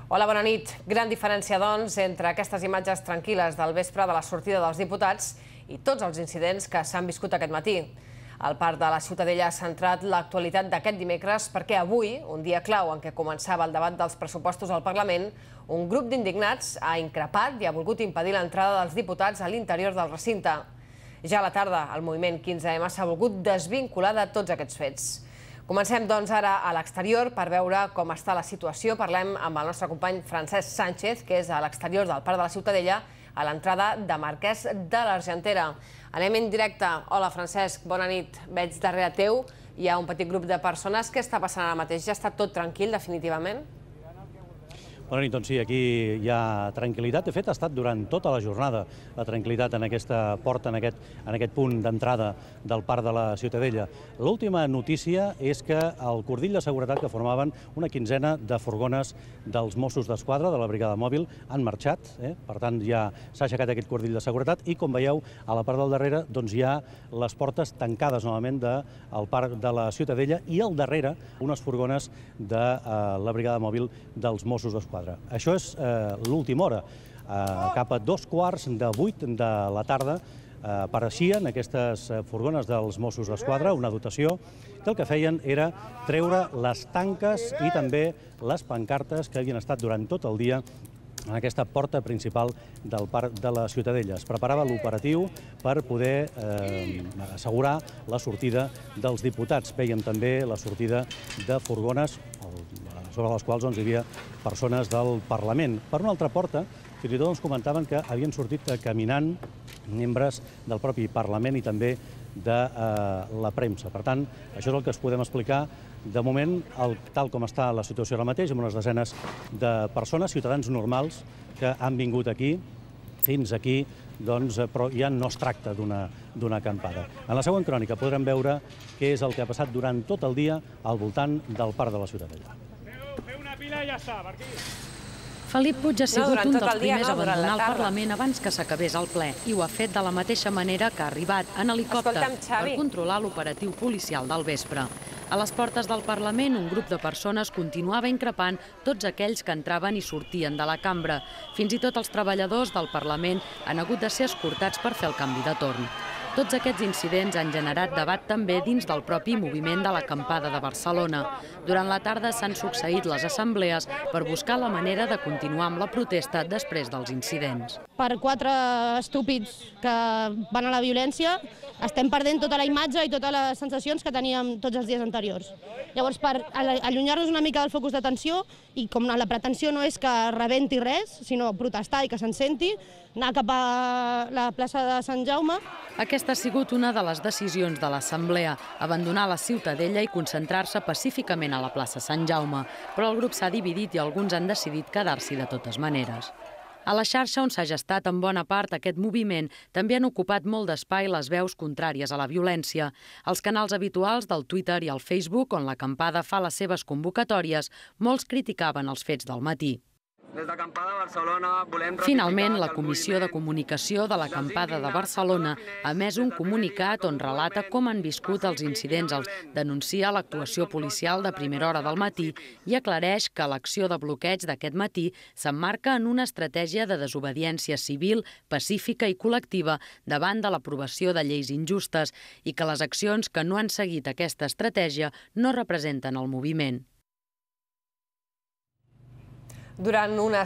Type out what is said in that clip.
Hola, bona nit. Gran diferència, doncs, entre aquestes imatges tranquil·les del vespre de la sortida dels diputats i tots els incidents que s'han viscut aquest matí. El Parc de la Ciutadella ha centrat l'actualitat d'aquest dimecres perquè avui, un dia clau en què començava el debat dels pressupostos al Parlament, un grup d'indignats ha increpat i ha volgut impedir l'entrada dels diputats a l'interior del recinte. Ja a la tarda, el moviment 15M s'ha volgut desvincular de tots aquests fets. Comencem, doncs, ara a l'exterior per veure com està la situació. Parlem amb el nostre company Francesc Sánchez, que és a l'exterior del Parc de la Ciutadella, a l'entrada de Marquès de l'Argentera. Anem en directe. Hola, Francesc, bona nit. Veig darrere teu hi ha un petit grup de persones. Què està passant ara mateix? Ja està tot tranquil, definitivament? Bona nit, doncs sí, aquí hi ha tranquil·litat. De fet, ha estat durant tota la jornada la tranquil·litat en aquesta porta, en aquest punt d'entrada del Parc de la Ciutadella. L'última notícia és que el cordill de seguretat que formaven una quinzena de furgones dels Mossos d'Esquadra, de la brigada mòbil, han marxat. Per tant, ja s'ha aixecat aquest cordill de seguretat i, com veieu, a la part del darrere doncs, hi ha les portes tancades novament del Parc de la Ciutadella i al darrere unes furgones de la brigada mòbil dels Mossos d'Esquadra. Això és l'última hora. Cap a 7:15 de la tarda apareixien aquestes furgones dels Mossos d'Esquadra, una dotació que el que feien era treure les tanques i també les pancartes que havien estat durant tot el dia en aquesta porta principal del Parc de la Ciutadella. Es preparava l'operatiu per poder assegurar la sortida dels diputats. Vèiem també la sortida de furgones sobre les quals hi havia persones del Parlament. Per una altra porta, fins i tot ens comentaven que havien sortit caminant membres del propi Parlament i també de la premsa. Per tant, això és el que es podem explicar de moment, tal com està la situació ara mateix, amb unes desenes de persones, ciutadans normals, que han vingut aquí, fins aquí, però ja no es tracta d'una acampada. En la següent crònica podrem veure què és el que ha passat durant tot el dia al voltant del Parc de la Ciutadella. Felip Puig ha sigut un dels primers a abandonar el Parlament abans que s'acabés el ple i ho ha fet de la mateixa manera que ha arribat, en helicòpter, per controlar l'operatiu policial del vespre. A les portes del Parlament, un grup de persones continuava increpant tots aquells que entraven i sortien de la cambra. Fins i tot els treballadors del Parlament han hagut de ser escortats per fer el canvi de torn. Tots aquests incidents han generat debat també dins del propi moviment de l'acampada de Barcelona. Durant la tarda s'han succeït les assemblees per buscar la manera de continuar amb la protesta després dels incidents. Per 4 estúpids que van a la violència estem perdent tota la imatge i totes les sensacions que teníem tots els dies anteriors. Llavors, per allunyar-nos una mica del focus d'atenció, i com la pretensió no és que rebenti res, sinó protestar i que se'n senti, anar cap a la plaça de Sant Jaume. Aquesta ha sigut una de les decisions de l'Assemblea, abandonar la Ciutadella i concentrar-se pacíficament a la plaça Sant Jaume, però el grup s'ha dividit i alguns han decidit quedar-s'hi de totes maneres. A la xarxa, on s'ha gestat en bona part aquest moviment, també han ocupat molt d'espai les veus contràries a la violència. Els canals habituals del Twitter i el Facebook, on l'acampada fa les seves convocatòries, molts criticaven els fets del matí. Finalment, la Comissió de Comunicació de l'Acampada de Barcelona ha emès un comunicat on relata com han viscut els incidents, denuncia l'actuació policial de primera hora del matí i aclareix que l'acció de bloqueig d'aquest matí s'emmarca en una estratègia de desobediència civil, pacífica i col·lectiva davant de l'aprovació de lleis injustes i que les accions que no han seguit aquesta estratègia no representen el moviment. Durant una